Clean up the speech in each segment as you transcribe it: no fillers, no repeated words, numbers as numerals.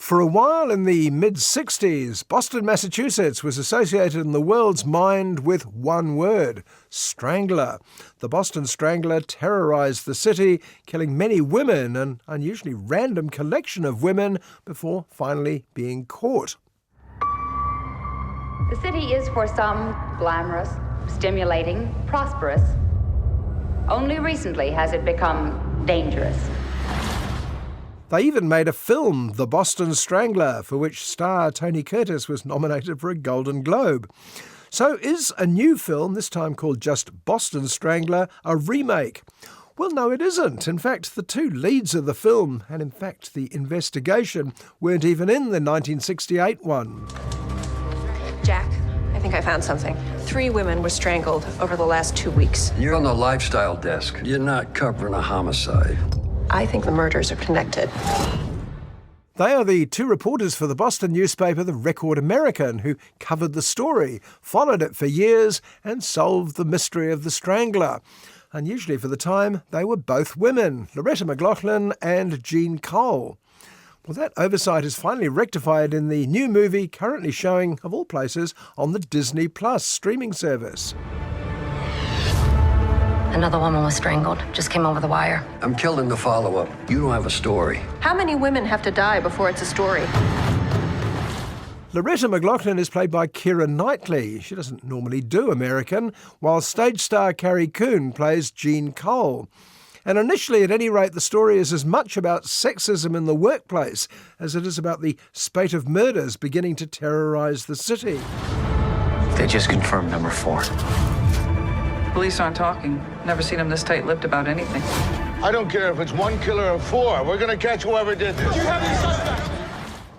For a while in the mid-60s, Boston, Massachusetts was associated in the world's mind with one word: Strangler. The Boston Strangler terrorized the city, killing many women, an unusually random collection of women, before finally being caught. The city is for some glamorous, stimulating, prosperous. Only recently has it become dangerous. They even made a film, The Boston Strangler, for which star Tony Curtis was nominated for a Golden Globe. So is a new film, this time called just Boston Strangler, a remake? Well, no, it isn't. In fact, the two leads of the film, and in fact the investigation, weren't even in the 1968 one. Jack, I think I found something. 3 women were strangled over the last 2 weeks. You're on the lifestyle desk. You're not covering a homicide. I think the murders are connected. They are the two reporters for the Boston newspaper, The Record American, who covered the story, followed it for years, and solved the mystery of the Strangler. Unusually for the time, they were both women, Loretta McLaughlin and Jean Cole. Well, that oversight is finally rectified in the new movie currently showing, of all places, on the Disney Plus streaming service. Another woman was strangled. Just came over the wire. I'm killed in the follow-up. You don't have a story. How many women have to die before it's a story? Loretta McLaughlin is played by Keira Knightley. She doesn't normally do American, while stage star Carrie Coon plays Jean Cole. And initially, at any rate, the story is as much about sexism in the workplace as it is about the spate of murders beginning to terrorise the city. They just confirmed number 4. Police aren't talking. Never seen them this tight-lipped about anything. I don't care if it's 1 killer or 4. We're gonna catch whoever did this. You have any suspects?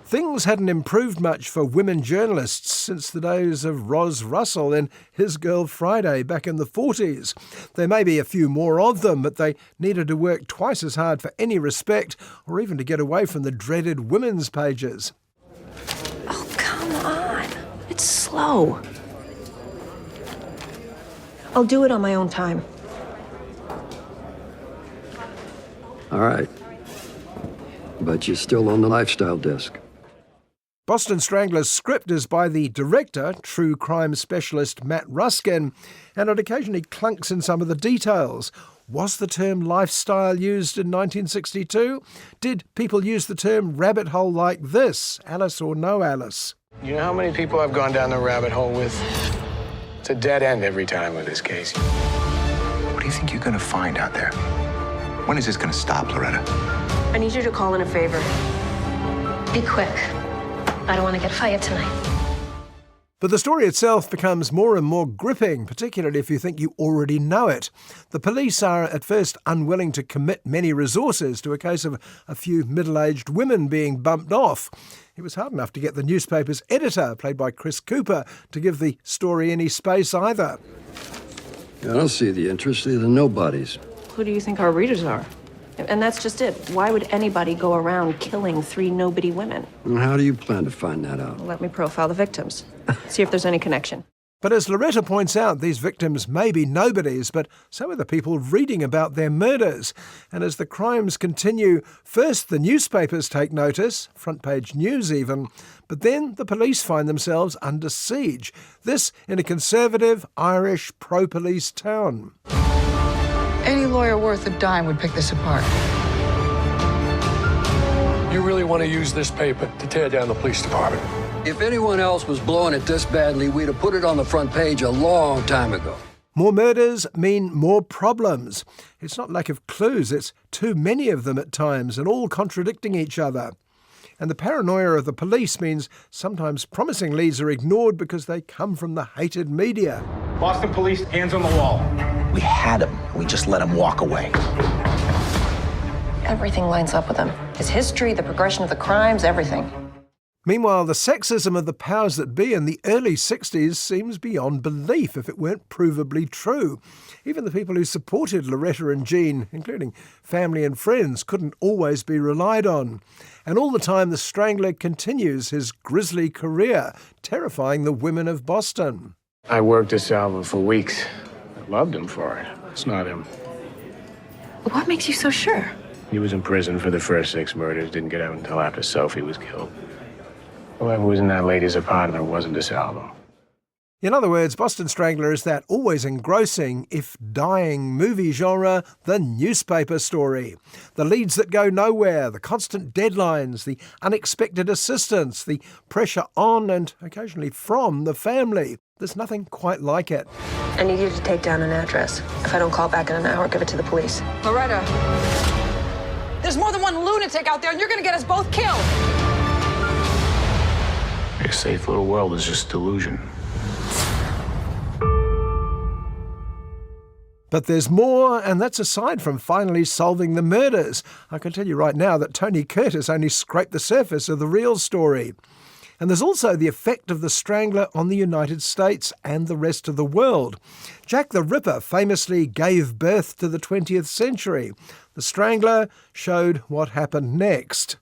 Things hadn't improved much for women journalists since the days of Ros Russell in His Girl Friday back in the 40s. There may be a few more of them, but they needed to work twice as hard for any respect or even to get away from the dreaded women's pages. Oh, come on. It's slow. I'll do it on my own time. All right. But you're still on the lifestyle desk. Boston Strangler's script is by the director, true crime specialist Matt Ruskin, and it occasionally clunks in some of the details. Was the term lifestyle used in 1962? Did people use the term rabbit hole like this, Alice or no Alice? You know how many people I've gone down the rabbit hole with? It's a dead end every time with this case. What do you think you're gonna find out there? When is this gonna stop, Loretta? I need you to call in a favor. Be quick. I don't want to get fired tonight. But the story itself becomes more and more gripping, particularly if you think you already know it. The police are at first unwilling to commit many resources to a case of a few middle-aged women being bumped off. It was hard enough to get the newspaper's editor, played by Chris Cooper, to give the story any space either. I don't see the interest. They're the nobodies. Who do you think our readers are? And that's just it. Why would anybody go around killing 3 nobody women? And how do you plan to find that out? Let me profile the victims. See if there's any connection. But as Loretta points out, these victims may be nobodies, but so are the people reading about their murders. And as the crimes continue, first the newspapers take notice, front-page news even, but then the police find themselves under siege. This in a conservative, Irish, pro-police town. Any lawyer worth a dime would pick this apart. You really want to use this paper to tear down the police department? If anyone else was blowing it this badly, we'd have put it on the front page a long time ago. More murders mean more problems. It's not lack of clues, it's too many of them at times and all contradicting each other. And the paranoia of the police means sometimes promising leads are ignored because they come from the hated media. Boston police, hands on the wall. We had him. We just let him walk away. Everything lines up with him. His history, the progression of the crimes, everything. Meanwhile, the sexism of the powers that be in the early 60s seems beyond belief if it weren't provably true. Even the people who supported Loretta and Jean, including family and friends, couldn't always be relied on. And all the time, the Strangler continues his grisly career, terrifying the women of Boston. I worked this album for weeks. I loved him for it. It's not him. What makes you so sure? He was in prison for the first 6 murders, didn't get out until after Sophie was killed. Whoever was in that lady's apartment wasn't DeSalvo. In other words, Boston Strangler is that always engrossing, if dying movie genre, the newspaper story. The leads that go nowhere, the constant deadlines, the unexpected assistance, the pressure on and occasionally from the family. There's nothing quite like it. I need you to take down an address. If I don't call back in an hour, give it to the police. Loretta, there's more than one lunatic out there, and you're gonna get us both killed. Your safe little world is just delusion. But there's more, and that's aside from finally solving the murders. I can tell you right now that Tony Curtis only scraped the surface of the real story. And there's also the effect of the Strangler on the United States and the rest of the world. Jack the Ripper famously gave birth to the 20th century. The Strangler showed what happened next.